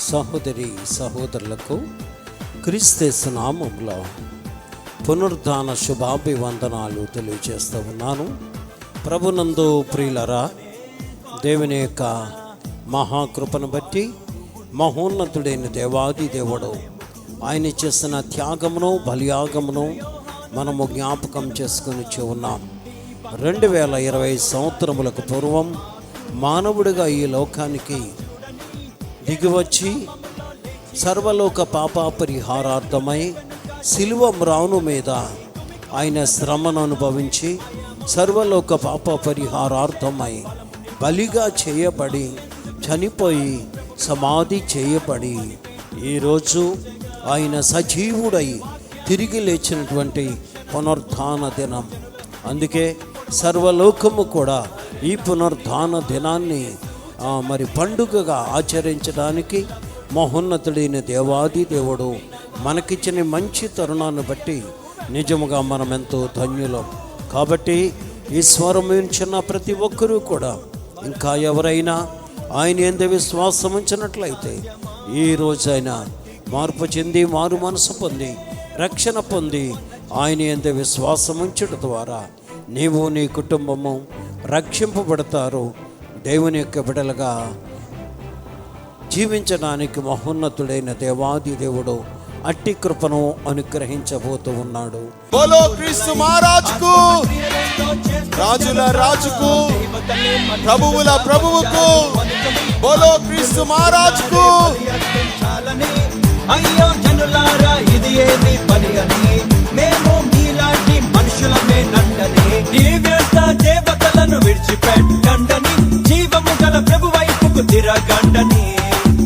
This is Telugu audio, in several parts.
సహోదరి సహోదరులకు క్రీస్తు నామములో పునరుద్ధాన శుభాభివందనాలు తెలియజేస్తూ ఉన్నాను. ప్రభునందు ప్రియులరా, దేవుని యొక్క మహాకృపను బట్టి మహోన్నతుడైన దేవాది దేవుడు ఆయన చేసిన త్యాగమును బలియాగమును మనము జ్ఞాపకం చేసుకొని ఉన్నాం. 2020 సంవత్సరములకు పూర్వం మానవుడిగా ఈ లోకానికి దిగివచ్చి సర్వలోక పాపపరిహారార్థమై శిలువ మ్రాను మీద ఆయన శ్రమను అనుభవించి సర్వలోక పాపపరిహారార్థమై బలిగా చేయబడి చనిపోయి సమాధి చేయబడి ఈరోజు ఆయన సజీవుడై తిరిగి లేచినటువంటి పునరుద్ధాన దినం. అందుకే సర్వలోకము కూడా ఈ పునరుద్ధాన దినాన్ని మరి పండుగగా ఆచరించడానికి మహోన్నతుడైన దేవాది దేవుడు మనకిచ్చిన మంచి తరుణాన్ని బట్టి నిజముగా మనం ఎంతో ధన్యులం. కాబట్టి ఈ స్వరం వింటున్న ప్రతి ఒక్కరూ కూడా ఇంకా ఎవరైనా ఆయన యందు విశ్వాసం ఉంచినట్లయితే ఈ రోజైనా మార్పు చెంది మారు మనసు పొంది రక్షణ పొంది ఆయన యందు విశ్వాసం ఉంచడం ద్వారా నీవు నీ కుటుంబము రక్షింపబడతారు. దేవుని యొక్క బిడ్డలుగా జీవించడానికి మహోన్నతుడైన దేవాది దేవుడు అట్టి కృపను అనుగ్రహించబోతూ ఉన్నాడు. బోలో క్రీస్తు మహారాజుకు, రాజుల రాజుకు, ప్రభువుల ప్రభువుకు, బోలో క్రీస్తు మహారాజుకు. అయ్యో జనులారా, ఇది ఏమి పని అని మేము మీలాంటి మనుషులమే నండని, ఈ వ్యర్థ దేవతలను విడిచిపెట్టండని, జీవము గల ప్రభు వైపుకు తిరగండని,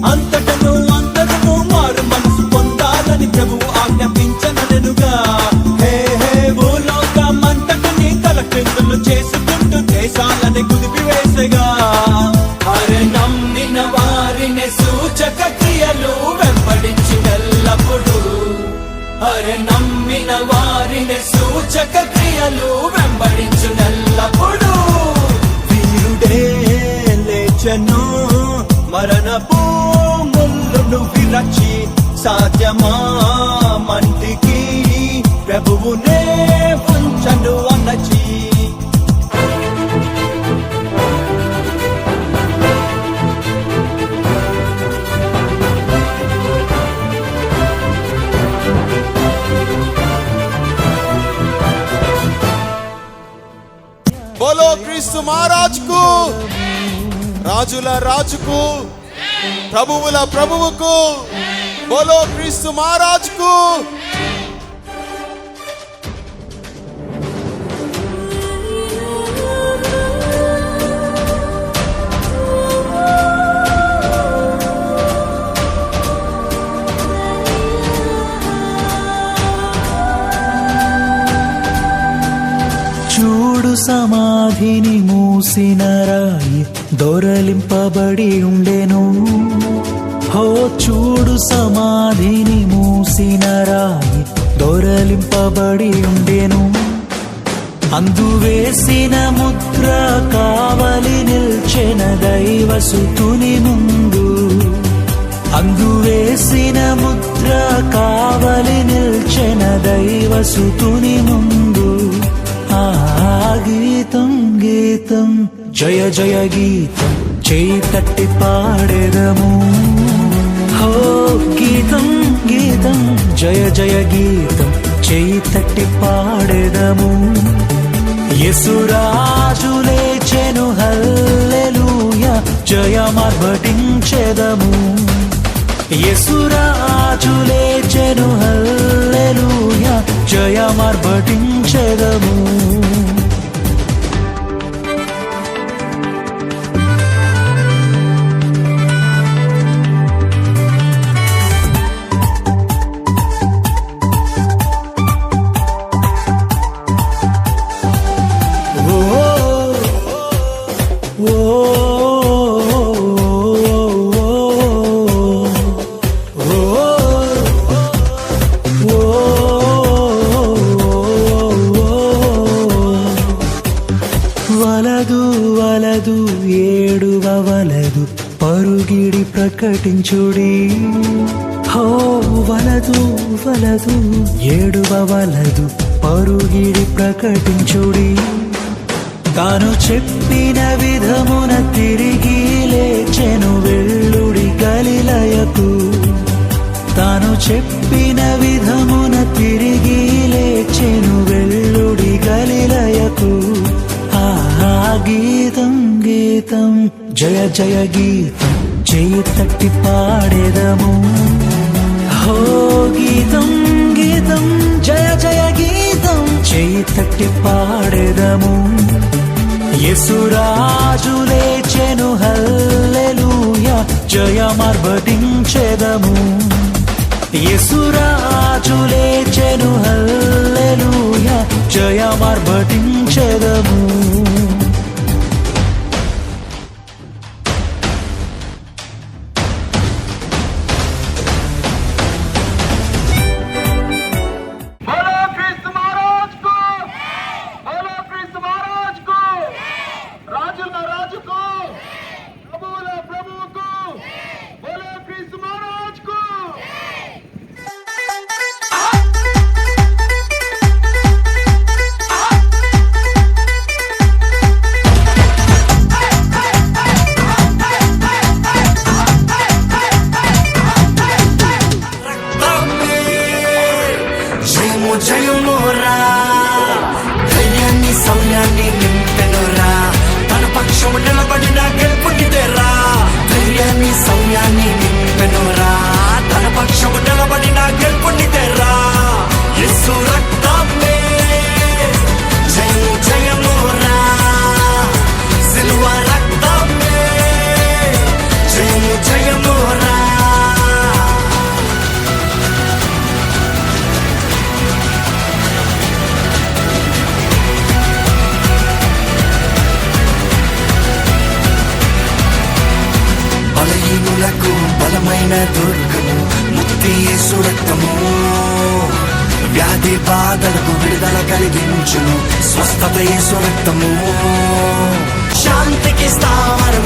అంతటను అందరూ మారు మనసు పొందాలని ప్రభువు ఆజ్ఞాపించననుగా. హే హే భూలోకమంతటిని తలక్రిందులు చేసుకుంటూ దేశాలని కుదిపివేసగా, అరే నమ్మిన వారిని సూచక క్రియలు వెంబడించినెల్లప్పుడు, అరే నమ్మిన వారిని సూచక క్రియలు వెంబడించినెల్లప్పుడు, వీరుడే లేచెను మరణపు ముళ్ళును విరచి, సాధ్యమా మంటికి ప్రభువునే ఉంచను అనచి. బోలో క్రీస్తు మహారాజుకు, రాజుల రాజుకు, ప్రభువుల ప్రభువుకు, బోలో క్రీస్తు మహారాజుకు. చూడు సమాధిని మూసిన రాయి దొరలింపబడి ఉండెను. హో చూడు సమాధిని మూసిన రాయి దొరలింపబడి ఉండెను. అందువేసిన ముద్ర కావలి నిల్చెన దైవసుతుని ముందు, అందువేసిన ముద్ర కావలి నిల్చెన దైవసుతుని ముందు. గీతం గీతం జయ జయ గీతం చేయి తట్టి పాడెదము. హో గీతం గీతం జయ జయ గీతం చేయి తట్టి పాడెదము. యేసురాజు లేచెను హల్లెలూయా జయమార్భటించెదము. యేసురాజు లేచెను హల్లెలూయా జయమార్భటించెదము. వలదు ఏడువవలదు పరుగిడి ప్రకటించుడి. హో వలదు వలదు ఏడువవలదు పరుగిడి ప్రకటించుడి. తాను చెప్పిన విధమున తిరిగి లేచెను వెళ్ళుడి గలిలయకు. తాను చెప్పిన విధమున తిరిగి లేచెను వెళ్ళుడి గలిలయకు. ఆహా గీతం గీతం జయ జయ గీతం చేయి తట్టి పాడేదము. హో గీతం గీతం జయ జయ గీతం చేయి తట్టి పాడేదము. యేసురాజు లేచెను హల్లెలూయా జయమార్భటించెదము. యేసురాజు లేచెను హల్లెలూయా జయమార్భటించెదము. జయమురా ధైర్యాన్ని సౌర్యాన్ని నింపెనురా. తన పక్షము నిలబడిన గెలుపునిదేరా. ధైర్యాన్ని సౌర్యాన్ని నింపెనురా. తన పక్షము నిలబడిన గెలుపునిదేరా. యేసు రక్తమే జయము జయమురా. సిలువ రక్తమే జయము జయమురా. బలహీనులకు బలమైన దుర్గము ముక్తి యేసు రక్తము. వ్యాధి బాధలకు విడుదల కలిగించును స్వస్థత యేసు రక్తము. శాంతికి స్థావరం